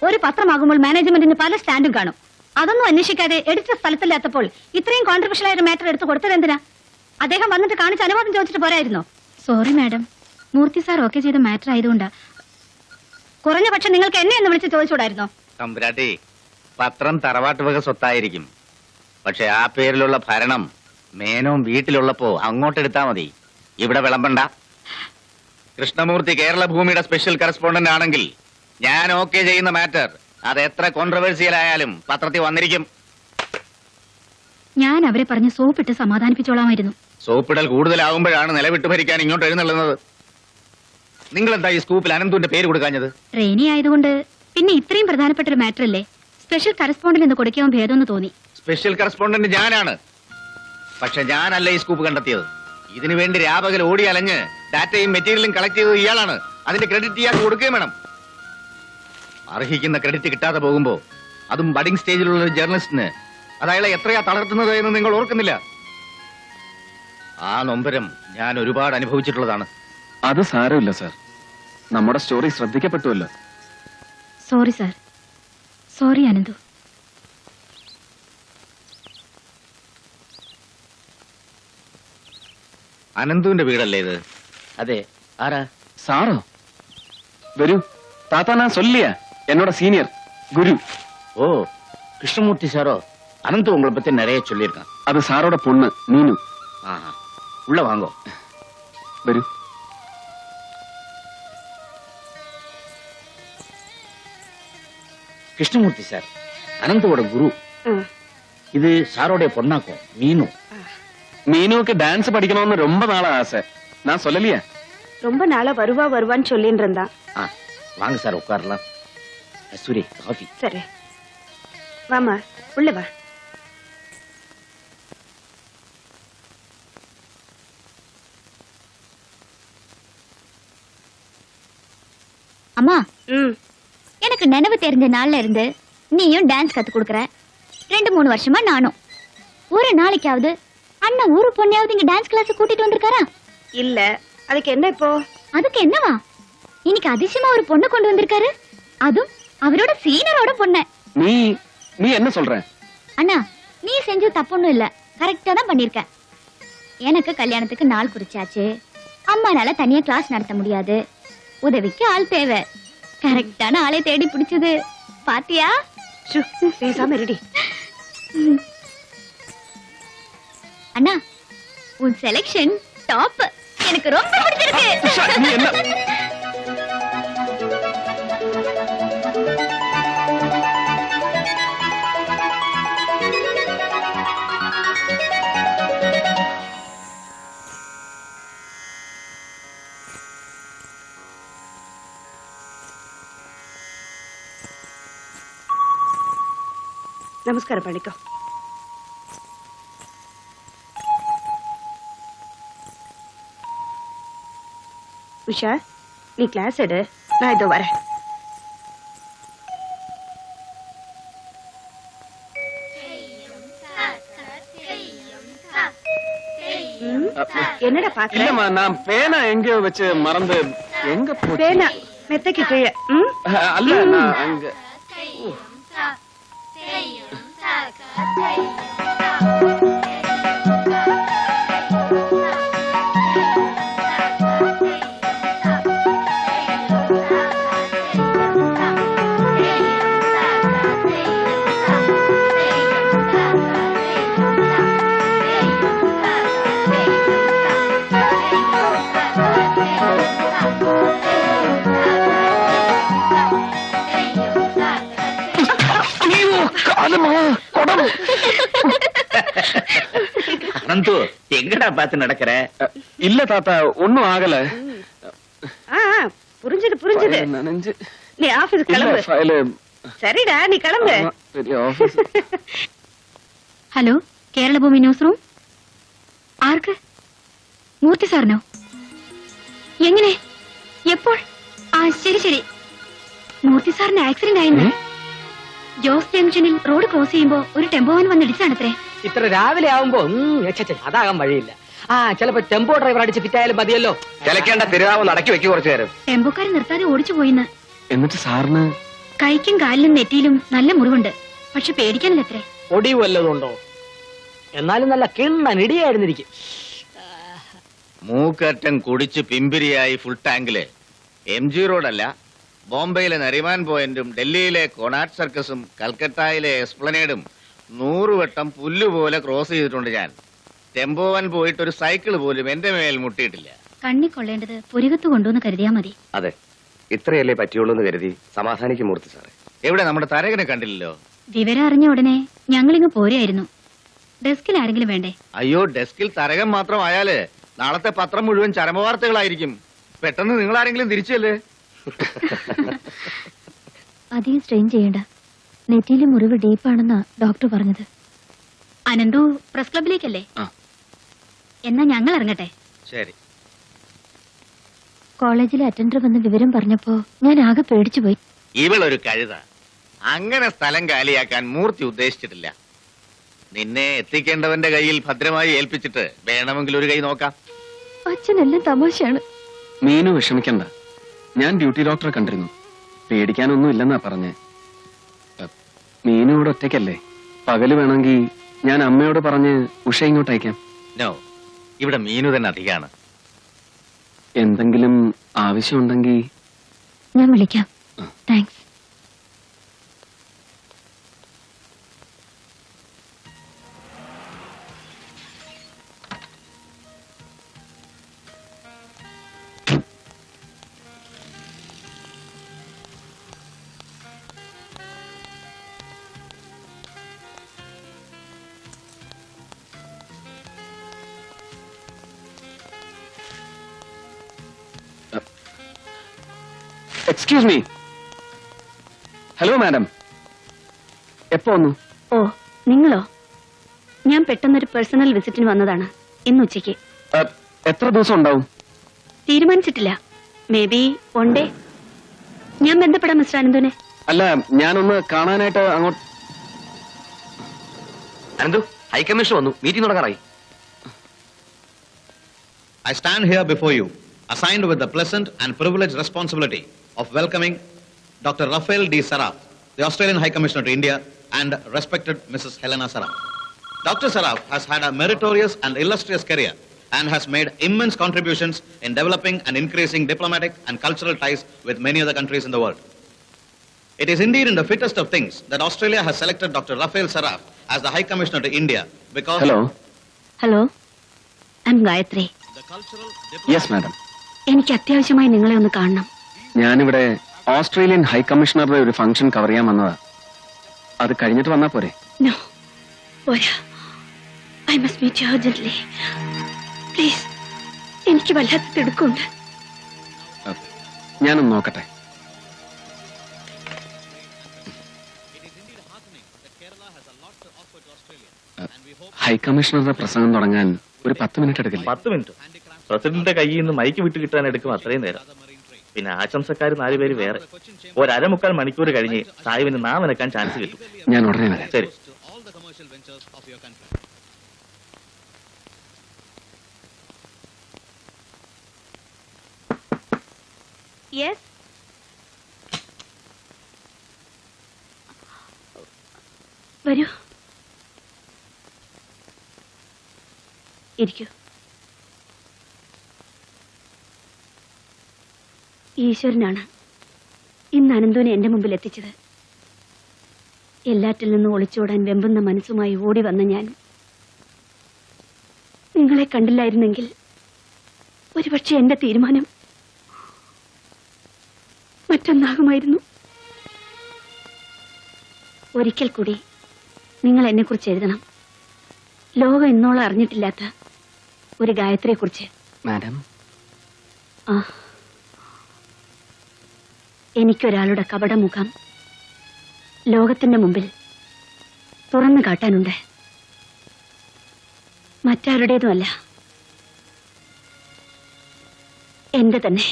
ഒരു പത്രമാകുമ്പോൾ മാനേജ്മെന്റിന് പല സ്റ്റാൻഡും കാണും. അതൊന്നും അന്വേഷിക്കാതെ എടുത്ത സ്ഥലത്തില്ലാത്തപ്പോൾ ഇത്രയും കോൺട്രവേഴ്ഷ്യൽ ആയ മാറ്റർ എടുത്ത് കൊടുത്തത് എന്തിനാ? അദ്ദേഹം വന്നിട്ട് കാണിച്ച് അനുവാദം ചോദിച്ചിട്ട് പോരായിരുന്നോ? സോറി മാഡം, മൂർത്തി സാർ ഓക്കെ ചെയ്ത മാറ്റർ ആയതുകൊണ്ടാ. കുറഞ്ഞ പക്ഷം നിങ്ങൾക്ക് എന്നെ എന്ന് വിളിച്ച് ചോദിച്ചുകൂടായിരുന്നോ? തമ്പുരാട്ടി, പത്രം തറവാട്ട് വക സ്വത്തായിരിക്കും. പക്ഷെ ആ പേരിലുള്ള ഭരണം മേനോൻ വീട്ടിലുള്ളപ്പോ അങ്ങോട്ടെടുത്താ മതി, ഇവിടെ വിളമ്പണ്ട. കൃഷ്ണമൂർത്തി കേരള ഭൂമിയുടെ സ്പെഷ്യൽ കറസ്പോണ്ടന്റ് ആണെങ്കിൽ ഞാൻ ഓക്കെ ചെയ്യുന്ന മാറ്റർ അത് എത്ര കോൺട്രവേഴ്സിയൽ ആയാലും പത്രത്തിൽ വന്നിരിക്കും. ഞാൻ അവരെ പറഞ്ഞ് സോപ്പിട്ട് സമാധാനിപ്പിച്ചോളാമായിരുന്നു. സോപ്പിടൽ കൂടുതലാവുമ്പോഴാണ് നിലവിട്ട് ഭരിക്കാൻ ഇങ്ങോട്ട് എഴുന്നള്ളുന്നത്. നിങ്ങൾ എന്താ ഈ സ്കൂപ്പിൽ അനന്തുവിന്റെ പേര് കൊടുക്കാഞ്ഞത്? റെയിനി ആയതുകൊണ്ട്, പിന്നെ ഇത്രയും പ്രധാനപ്പെട്ട ഒരു മാറ്റർ അല്ലേ, സ്പെഷ്യൽ കറസ്പോണ്ടന്റ് എന്ന് കൊടുക്കാൻ ഭേദമെന്ന് തോന്നി. സ്പെഷ്യൽ കറസ്പോണ്ടന്റ് ഞാനാണ്, പക്ഷെ ഞാനല്ല ഈ സ്കൂപ്പ് കണ്ടെത്തിയത്. ഇതിനു വേണ്ടി രാപകൽ ഓടി അലഞ്ഞ് ഡാറ്റയും മെറ്റീരിയലും കളക്ട് ചെയ്തത് ഇയാളാണ്. അതിന്റെ ക്രെഡിറ്റ് ഇയാൾക്ക് കൊടുക്കുകയും വേണം. അർഹിക്കുന്ന ക്രെഡിറ്റ് കിട്ടാതെ പോകുമ്പോ, അതും ബഡിംഗ് സ്റ്റേജിലുള്ള ഒരു ജേർണലിസ്റ്റിന്, അത് അയാളെ എത്രയാ തളർത്തുന്നത് എന്ന് നിങ്ങൾ ഓർക്കുന്നില്ല. ആ നൊമ്പരം ഞാൻ ഒരുപാട് അനുഭവിച്ചിട്ടുള്ളതാണ്. അത് സാരമില്ല സാർ, നമ്മുടെ സ്റ്റോറി ശ്രദ്ധിക്കപ്പെട്ടുവല്ലോ. Sorry sir. സോറി അനന്തു. അനന്തുവിന്റെ വീടല്ലേ ഇത്? അതെ. ആരാ? സാറോ? വരൂ താത്താ, ഞാൻ சொல்லியா എന്നോட സീനിയർ ഗുരു. ഓ, கிருஷ்ணமூர்த்தி சாரோ? அனந்து உங்களை பத்தி நிறைய சொல்லியிருக்கான். അത് സാറോടെ പൊണ്ണ് മീനു. ஆஹா, உள்ள வாங்கோ. വരൂ. கிருஷ்ணமூர்த்தி சார் அனந்தோட குரு. இது சாரோடைய பொண்ணாக்கும் மீனு. மீனுக்கு டான்ஸ் படிக்கணும்னு ரொம்ப நாளா ஆசை. நான் சொல்லலையா? ரொம்ப நாளா வருவான்னு சொல்லிட்டு இருந்தான். வாங்க சார், உட்காரலாம். கஸ்தூரி, காஃபி. சரி வாமா, உள்ள வா. அம்மா, எனக்கு நினைவு தெரிஞ்ச நாள்ல இருந்து நீயும் டான்ஸ் கத்து கொடுக்கற. 2-3 வருஷமா நானும். ஒரு நாளைக்காவது அண்ணன் ஊரு பொண்ணையாவது இங்க டான்ஸ் கிளாஸ் கூட்டிட்டு வந்திருக்காரா? இல்ல. அதுக்கு என்ன இப்போ? அதுக்கு என்னவா, இன்னைக்கு அதிசயமா ஒரு பொண்ணு கொண்டு வந்திருக்காரு. அதுவும் அவரோட சீனியரோட பொண்ணு. நீ என்ன சொல்ற? அண்ணா, நீ செஞ்ச தப்புன்னு இல்ல, கரெக்டா தான் பண்ணிருக்க. எனக்கு கல்யாணத்துக்கு நாள் குறிச்சாச்சு. அம்மானால தனியா கிளாஸ் நடத்த முடியாது. உதவிக்கு ஆள் தேவை. கரெக்டான ஆளை தேடி பிடிச்சது. பாத்தியா? பேசாம ரெடி. அண்ணா, உன் செலக்ஷன் டாப். எனக்கு ரொம்ப பிடிச்சிருக்கு. நீ என்ன? நமஸ்காரம் பண்ணிக்கோ. உஷா, நீ கிளாஸ் எடு, நான் இதோ வரேன். என்னடா பாக்குற? இல்லம்மா, நான் பேனா எங்கேயோ வச்சு மறந்து. எங்க போச்சு பேனா? மெத்தைக்கு கீழே. அல்ல, நான் அங்க. அனந்து, எங்கடா பார்த்து நடக்கிற? இல்ல தாத்தா, ஒண்ணும் ஆகல. புரிஞ்சுது. நனைஞ்சு. நீ ஆபீஸ் கிளம்பு. சரிடா, நீ கிளம்பு. ഹലോ, കേരള ഭൂമി ന്യൂസ് റൂം. ആർക്ക്? മൂർത്തി സാറിനോ? എങ്ങനെ? എപ്പോൾ? ശരി. മൂർത്തി സാറിന് ആക്സിഡന്റ് ആയിരുന്നു. ജോസ് ജംഗ്ഷനിൽ റോഡ് ക്രോസ് ചെയ്യുമ്പോ ഒരു ടെമ്പോവാൻ വന്നിടിച്ചാണത്രേ. ഇത്ര രാവിലെ ആവുമ്പോ അതാകാൻ വഴിയില്ല. ചിലപ്പോ ടെമ്പോ ഡ്രൈവർ അടിച്ച് പിറ്റായാലും മതിയല്ലോ. ചിലക്കേണ്ട തിരുനാവ് നടക്കി വെക്ക് കുറച്ചു നേരം. ടെമ്പോക്കാരൻ നിർത്താതെ ഓടിച്ചു പോയിന്ന്. എന്നിട്ട് സാറിന്? കൈക്കും കാലിലും നെറ്റിയിലും നല്ല മുറിവുണ്ട്. പക്ഷെ പേടിക്കാനില്ല അത്രേ. ഒടിവ് വല്ലതുണ്ടോ? എന്നാലും നല്ല കിണ്ണൻ ഇടിയായിരുന്നിരിക്കും. മൂക്കറ്റം കുടിച്ച് പിമ്പിരിയായി ഫുൾ ടാങ്കില് MG റോഡല്ല, ബോംബെയിലെ നരിമാൻ പോയിന്റും ഡൽഹിയിലെ കൊണാട്ട് സർക്കസും കൽക്കട്ടയിലെ എസ്പ്ലനേഡും 100 വട്ടം പുല്ലുപോലെ ക്രോസ് ചെയ്തിട്ടുണ്ട് ഞാൻ. ടെമ്പോവൻ പോയിട്ട് ഒരു സൈക്കിൾ പോലും എന്റെ മേൽ മുട്ടിയിട്ടില്ല. കണ്ണി കൊള്ളേണ്ടത് പുരികത്ത് കൊണ്ടുവന്ന് കരുതിയാ മതി. അതെ, ഇത്രയല്ലേ പറ്റിയുള്ളൂ എന്ന് കരുതി സമാധാനിക്കും മൂർത്തി സാറേ. എവിടെ നമ്മുടെ തരകനെ കണ്ടില്ലല്ലോ. വിവരം അറിഞ്ഞ ഉടനെ ഞങ്ങളിങ്ങ് പോരെയായിരുന്നു. ഡെസ്കിൽ ആരെങ്കിലും വേണ്ടേ? അയ്യോ, ഡെസ്കിൽ തരകൻ മാത്രമായാല് നാളത്തെ പത്രം മുഴുവൻ ചരമവാർത്തകളായിരിക്കും. പെട്ടെന്ന് നിങ്ങൾ ആരെങ്കിലും തിരിച്ചല്ലേ. അധികം സ്ട്രെയിൻ ചെയ്യണ്ട. നെറ്റിയിലെ മുറിവ് ഡീപ്പാണെന്നാ ഡോക്ടർ പറഞ്ഞത്. അനന്തു പ്രസ് ക്ലബിലേക്കല്ലേ? എന്നാ ഞങ്ങൾ ഇറങ്ങട്ടെ. ശരി. കോളേജിലെ അറ്റൻഡർ വന്ന് വിവരം പറഞ്ഞപ്പോ ഞാൻ ആകെ പേടിച്ചു പോയി. ഇവളൊരു കഴുത. അങ്ങനെ സ്ഥലം കാലിയാക്കാൻ മൂർത്തി ഉദ്ദേശിച്ചിട്ടില്ല. നിന്നെ എത്തിക്കേണ്ടവന്റെ കയ്യിൽ ഭദ്രമായി ഏൽപ്പിച്ചിട്ട് വേണമെങ്കിൽ ഒരു കൈ നോക്കാം. അച്ഛനെല്ലാം തമാശയാണ്. മീനു വിഷമിക്കണ്ട, ഞാൻ ഡ്യൂട്ടി ഡോക്ടറെ കണ്ടിരുന്നു. പേടിക്കാനൊന്നും ഇല്ലെന്നാ പറഞ്ഞേ. മീനു ഇവിടെ ഒറ്റയ്ക്കല്ലേ, പകല് വേണമെങ്കിൽ ഞാൻ അമ്മയോട് പറഞ്ഞ് ഉഷ ഇങ്ങോട്ട് അയക്കാം. നോ, ഇവിടെ മീനു തന്നെ അധികമാണ്. എന്തെങ്കിലും ആവശ്യമുണ്ടെങ്കിൽ ഞാൻ വിളിക്കാം. Thanks. Excuse me. Hello madam, എപ്പോ വന്നു? ഓ, നിങ്ങളോ? ഞാൻ പെട്ടെന്നൊരു പേഴ്സണൽ വിസിറ്റിന് വന്നതാണ്. ഇന്ന് ഉച്ചയ്ക്ക്. എത്ര ദിവസം ഉണ്ടാവും? തീരുമാനിച്ചിട്ടില്ല. May be 1 day. ഞാൻ ബന്ധപ്പെടാം മിസ്റ്റർ അനന്തുവിനെ. അല്ല, ഞാനൊന്ന് കാണാനായിട്ട് അങ്ങോട്ട്. അനന്തു, ഹൈക്കമ്മീഷൻ വന്നു, meeting തുടങ്ങാറായി. I stand here before you, assigned with the pleasant and privileged responsibility of welcoming Dr. Rafael D. Saraf, the Australian High Commissioner to India, and respected Mrs. Helena Saraf. Dr. Saraf has had a meritorious and illustrious career and has made immense contributions in developing and increasing diplomatic and cultural ties with many other countries in the world. It is indeed in the fittest of things that Australia has selected Dr. Rafael Saraf as the High Commissioner to India because hello. Hello, I'm Gayathri. the cultural, yes madam. എനിക്ക് അത്യാവശ്യമായി നിങ്ങളെ ഒന്ന് കാണണം. ഞാനിവിടെ Australian high കമ്മീഷണറുടെ ഒരു function cover ചെയ്യാൻ വന്നതാ. അത് കഴിഞ്ഞിട്ട് വന്നാ പോരെ? നോ, പോരാ. I must meet you urgently. Please, എനിക്ക് വല്ലാത്ത തിടുക്കുണ്ട്. ഞാനൊന്ന് നോക്കട്ടെ. ഹൈ കമ്മീഷണറുടെ പ്രസംഗം തുടങ്ങാൻ ഒരു 10 മിനിറ്റ് എടുക്കില്ല? 10 മിനിറ്റ് പ്രസിഡന്റിന്റെ കയ്യിൽ നിന്ന് മൈക്ക് വിട്ട് കിട്ടാൻ എടുക്കും അത്രയും നേരം. പിന്നെ ആശംസക്കാർ 4 പേര് വേറെ. 1.25 മണിക്കൂർ കഴിഞ്ഞ് സാഹിബിന് നാമനക്കാൻ ചാൻസ് കിട്ടും. ഞാൻ ഉടനെ വരാം. ശരി. to all the commercial ventures of your country. Yes. വരൂ, ഇരിക്കൂ. ഈശ്വരനാണ് ഇന്ന് അനന്തുവിനെ എന്റെ മുമ്പിൽ എത്തിച്ചത്. എല്ലാറ്റിൽ നിന്നും ഒളിച്ചോടാൻ വെമ്പുന്ന മനസ്സുമായി ഓടി വന്ന ഞാൻ നിങ്ങളെ കണ്ടില്ലായിരുന്നെങ്കിൽ ഒരുപക്ഷെ എന്റെ തീരുമാനം മറ്റൊന്നാകുമായിരുന്നു. ഒരിക്കൽ കൂടി നിങ്ങൾ എന്നെക്കുറിച്ച് എഴുതണം. ലോകം ഇന്നോളം അറിഞ്ഞിട്ടില്ലാത്ത ഒരു ഗായത്രിയെക്കുറിച്ച്. മാഡം, ആ, എനിക്കൊരാളുടെ കപടമുഖം ലോകത്തിന്റെ മുമ്പിൽ തുറന്നു കാട്ടാനുണ്ട്. മറ്റാരുടേതുമല്ല, എന്റെ തന്നെ.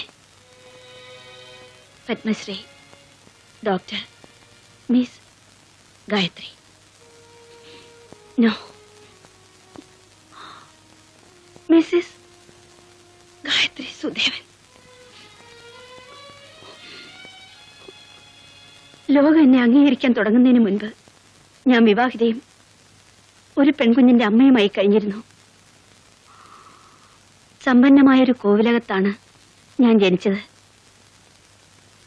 Padmashri doctor miss Gayathri. No, Mrs Gayathri Sudevan. ലോകം എന്നെ അംഗീകരിക്കാൻ തുടങ്ങുന്നതിന് മുൻപ് ഞാൻ വിവാഹിതയും ഒരു പെൺകുഞ്ഞിന്റെ അമ്മയുമായി കഴിഞ്ഞിരുന്നു. സമ്പന്നമായൊരു കോവിലകത്താണ് ഞാൻ ജനിച്ചത്.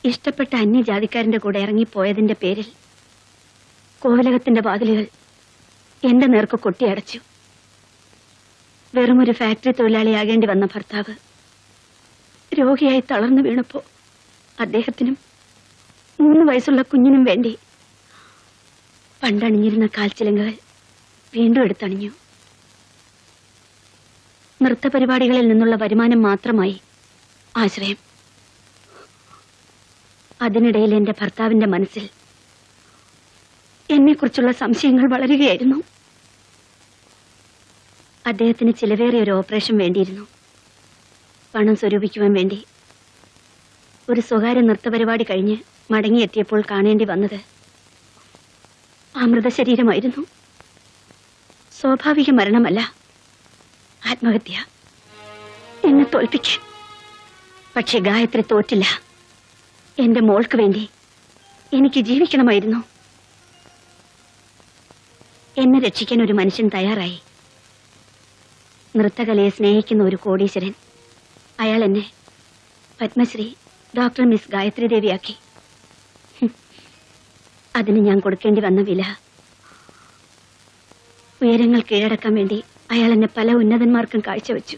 ഇഷ്ടപ്പെട്ട അന്യജാതിക്കാരന്റെ കൂടെ ഇറങ്ങിപ്പോയതിന്റെ പേരിൽ കോവിലകത്തിന്റെ വാതിലുകൾ എന്റെ നേർക്ക് കൊട്ടിയടച്ചു. വെറുമൊരു ഫാക്ടറി തൊഴിലാളിയാകേണ്ടി വന്ന ഭർത്താവ് രോഗിയായി തളർന്നു വീണപ്പോ അദ്ദേഹത്തിനും 3 വയസ്സുള്ള കുഞ്ഞിനും വേണ്ടി പണ്ടണിഞ്ഞിരുന്ന കാൽച്ചിലങ്കകൾ വീണ്ടും എടുത്തണിഞ്ഞു. നൃത്തപരിപാടികളിൽ നിന്നുള്ള വരുമാനം മാത്രമായി ആശ്രയം. അതിനിടയിൽ എന്റെ ഭർത്താവിന്റെ മനസ്സിൽ എന്നെക്കുറിച്ചുള്ള സംശയങ്ങൾ വളരുകയായിരുന്നു. അദ്ദേഹത്തിന് ചിലവേറിയ ഒരു ഓപ്പറേഷൻ വേണ്ടിയിരുന്നു. പണം സ്വരൂപിക്കുവാൻ വേണ്ടി ഒരു സ്വകാര്യ നൃത്തപരിപാടി കഴിഞ്ഞ് മടങ്ങിയെത്തിയപ്പോൾ കാണേണ്ടി വന്നത് ആ മൃതശരീരമായിരുന്നു. സ്വാഭാവിക മരണമല്ല, ആത്മഹത്യ. എന്നെ തോൽപ്പിക്കാൻ. പക്ഷെ ഗായത്രി തോറ്റില്ല. എന്റെ മോൾക്ക് വേണ്ടി എനിക്ക് ജീവിക്കണമായിരുന്നു. എന്നെ രക്ഷിക്കാൻ ഒരു മനുഷ്യൻ തയ്യാറായി. നൃത്തകലയെ സ്നേഹിക്കുന്ന ഒരു കോടീശ്വരൻ. അയാൾ എന്നെ പത്മശ്രീ ഡോക്ടർ മിസ് ഗായത്രി ദേവിയാക്കി. അതിന് ഞാൻ കൊടുക്കേണ്ടി വന്ന വില. ഉയരങ്ങൾ കീഴടക്കാൻ വേണ്ടി അയാൾ എന്നെ പല ഉന്നതന്മാർക്കും കാഴ്ചവെച്ചു.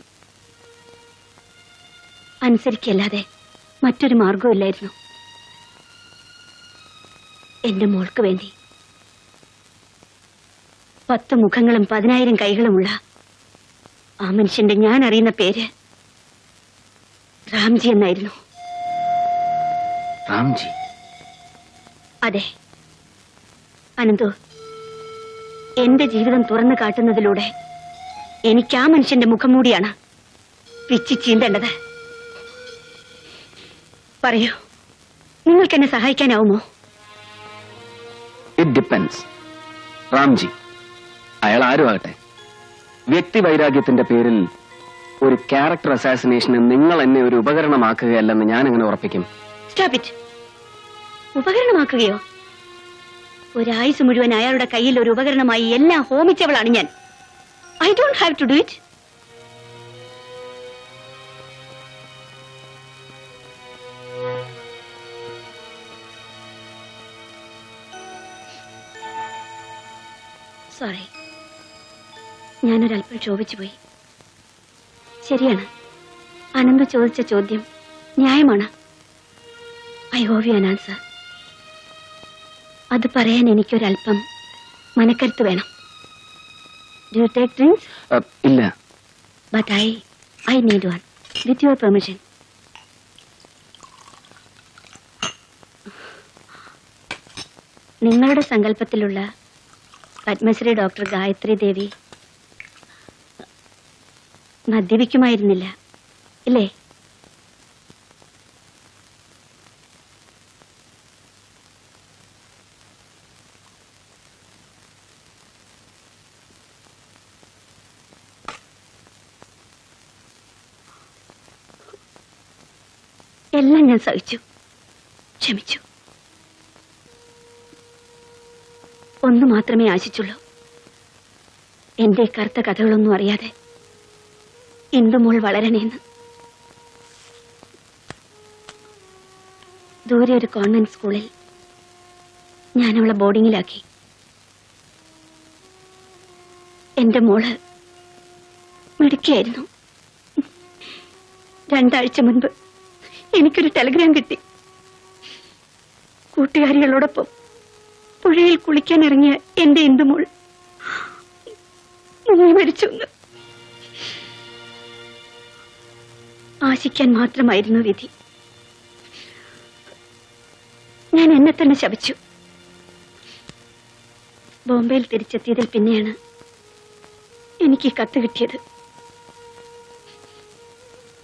അനുസരിക്കല്ലാതെ മറ്റൊരു മാർഗവുമില്ലായിരുന്നു. എന്റെ മോൾക്ക് വേണ്ടി 10 മുഖങ്ങളും 10,000 കൈകളുമുള്ള ആ മനുഷ്യന്റെ ഞാൻ അറിയുന്ന പേര് റാംജി എന്നായിരുന്നു. റാംജി? അതെ അനന്തു, എന്റെ ജീവിതം തുറന്നു കാട്ടുന്നതിലൂടെ എനിക്ക് ആ മനുഷ്യന്റെ മുഖംമൂടിയാണ് പിച്ചി ചീന്തേണ്ടത്. പറയൂ, നിങ്ങൾക്ക് എന്നെ സഹായിക്കാനാവുമോ? It depends. റാംജി അയാൾ ആരും ആകട്ടെ, വ്യക്തി വൈരാഗ്യത്തിന്റെ പേരിൽ ഒരു ക്യാരക്ടർ അസാസിനേഷന് നിങ്ങൾ എന്നെ ഒരു ഉപകരണമാക്കുകയല്ലെന്ന് ഞാൻ എങ്ങനെ ഉറപ്പിക്കും? Stop it. ഉപകരണമാക്കുകയോ? ഒരായുസ് മുഴുവൻ അയാളുടെ കയ്യിൽ ഒരു ഉപകരണമായി എല്ലാം ഹോമിച്ചവളാണ് ഞാൻ. I don't have to do it. Sorry, ഞാനൊരല്പം ക്ഷോഭിച്ചു പോയി. ശരിയാണ്, അനന്ത് ചോദിച്ച ചോദ്യം ന്യായമാണ്. I owe you an answer. അത് പറയാൻ എനിക്കൊരല്പം മനക്കരുത്ത് വേണം. Do you take drinks? ഇല്ല. But I need one with your permission. നിങ്ങളുടെ സങ്കല്പത്തിലുള്ള പത്മശ്രീ ഡോക്ടർ ഗായത്രി ദേവി മദ്യപിക്കുമായിരുന്നില്ല, ഇല്ലേ? എല്ലാം ഞാൻ സഹിച്ചു, ക്ഷമിച്ചു. ഒന്നു മാത്രമേ ആശിച്ചുള്ളൂ, എന്റെ കറുത്ത കഥകളൊന്നും അറിയാതെ ഇന്ദുമോൾ വളരണേന്ന്. ദൂരെ ഒരു കോൺവെന്റ് സ്കൂളിൽ ഞാൻ അവളെ ബോർഡിങ്ങിലാക്കി. എന്റെ മോള് മിടുക്കിയായിരുന്നു. 2 ആഴ്ച മുൻപ് എനിക്കൊരു ടെലിഗ്രാം കിട്ടി. കൂട്ടുകാരികളോടൊപ്പം പുഴയിൽ കുളിക്കാൻ ഇറങ്ങിയ എന്റെ ഇന്ദുമോൾ മരിച്ചു. ആശിക്കാൻ മാത്രമായിരുന്നു വിധി. ഞാൻ എന്നെ തന്നെ ശപിച്ചു. ബോംബെയിൽ തിരിച്ചെത്തിയതിൽ പിന്നെയാണ് എനിക്ക് കത്ത് കിട്ടിയത്.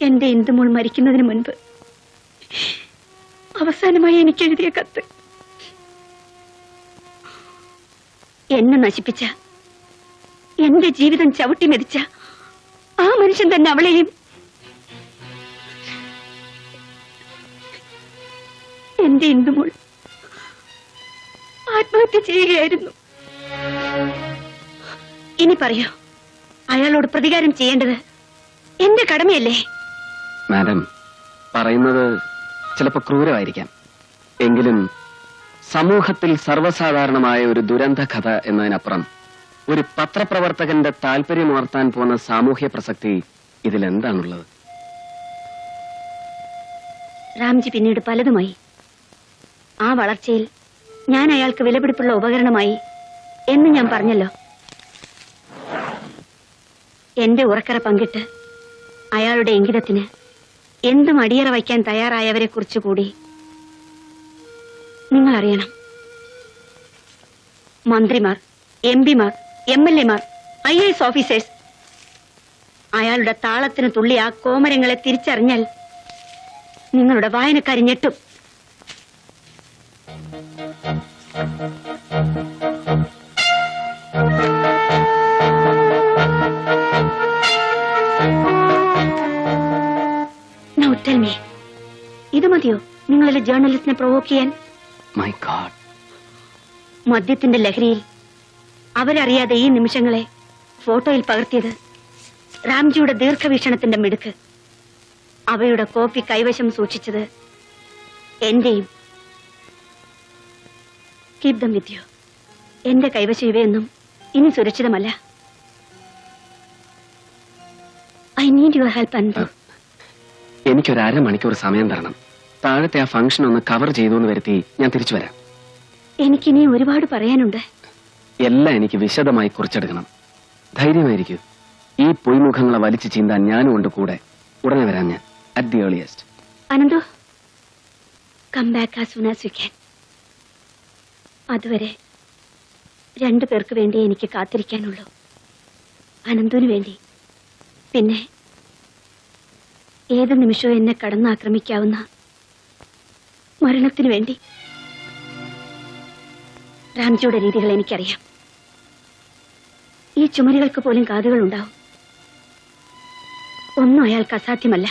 എന്റെ ഇന്ദുമോൾ മരിക്കുന്നതിന് മുൻപ് അവസാനമായി എനിക്ക് എഴുതിയ കത്ത്. എന്നെ നശിപ്പിച്ച, എന്റെ ജീവിതം ചവിട്ടി മെതിച്ച ആ മനുഷ്യൻ തന്നെ അവളെയും എന്റെ ഇന്ദുമോൾ ആത്മഹത്യ ചെയ്യുകയായിരുന്നു. ഇനി പറയൂ, അയാളോട് പ്രതികാരം ചെയ്യേണ്ടത് എന്റെ കടമയല്ലേ? മാഡം പറയുന്നത് ചിലപ്പോ ക്രൂരമായിരിക്കാം, എങ്കിലും സമൂഹത്തിൽ സർവ്വസാധാരണമായ ഒരു ദുരന്ത കഥ എന്നതിനപ്പുറം ഒരു പത്രപ്രവർത്തകന്റെ താല്പര്യമുണർത്താൻ പോകുന്ന സാമൂഹ്യ പ്രസക്തി ഇതിലെന്താണുള്ളത്? രാംജി പിന്നീട് പലതുമായി. ആ വളർച്ചയിൽ ഞാൻ അയാൾക്ക് വിലപിടിപ്പുള്ള ഉപകരണമായി എന്ന് ഞാൻ പറഞ്ഞല്ലോ. എന്റെ ഉറക്കറ പങ്കിട്ട് അയാളുടെ ഇംഗിതത്തിന് എന്തും അടിയറ വയ്ക്കാൻ തയ്യാറായവരെ കുറിച്ച് കൂടി നിങ്ങൾ അറിയണം. മന്ത്രിമാർ, എംപിമാർ, MLA മാർ, IAS ഓഫീസേഴ്സ്. അയാളുടെ താളത്തിന് തുള്ളി ആ കോമരങ്ങളെ തിരിച്ചറിഞ്ഞാൽ നിങ്ങളുടെ വായനക്കാരി ഞെട്ടും. Now tell me, ഇത് മതിയോ നിങ്ങളുടെ ജേർണലിസ്റ്റിനെ പ്രൊവോക്ക് ചെയ്യാൻ? മൈ ഗോഡ്, മദ്യത്തിന്റെ ലഹരിയിൽ അവരറിയാതെ ഈ നിമിഷങ്ങളെ ഫോട്ടോയിൽ പകർത്തിയത് രാംജിയുടെ ദീർഘവീക്ഷണത്തിന്റെ മിടുക്ക്. അവയുടെ കോപ്പി കൈവശം സൂക്ഷിച്ചത് എന്റെയും. Keep them with you. എന്റെ കൈവശം ഇവയൊന്നും ഇനി സുരക്ഷിതമല്ല. ഐ നീഡ് യുവർ ഹെൽപ്പ് അൻപു. എനിക്കൊരു അരമണിക്കൂർ സമയം തരണം. താഴത്തെ ആ ഫംഗ്ഷൻ ഒന്ന് കവർ ചെയ്തുകൊണ്ട് വരുത്തി ഞാൻ തിരിച്ചു വരാം. എനിക്കിനി ഒരുപാട് പറയാനുണ്ട്. എല്ലാം എനിക്ക് വിശദമായി കുറിച്ചെടുക്കണം. ധൈര്യമായിരിക്കൂ. ഈ പൊയ്മുഖങ്ങളെ വലിച്ചു ചീന്താൻ ഞാനും ഉണ്ട് കൂടെ. ഉടനെ വരാം ഞാൻ, at the earliest. Ananthu, come back as soon as you can. അതുവരെ രണ്ടു പേർക്ക് വേണ്ടി എനിക്ക് കാത്തിരിക്കാനുള്ളൂ. അനന്തുവിന് വേണ്ടി, പിന്നെ ഏത് നിമിഷവും എന്നെ കടന്നാക്രമിക്കാവുന്ന മരണത്തിനു വേണ്ടി. രാംജിയുടെ രീതികൾ എനിക്കറിയാം. ഈ ചുമരുകൾക്ക് പോലും കാതുകളുണ്ടാവും. ഒന്നും അയാൾക്ക് അസാധ്യമല്ല.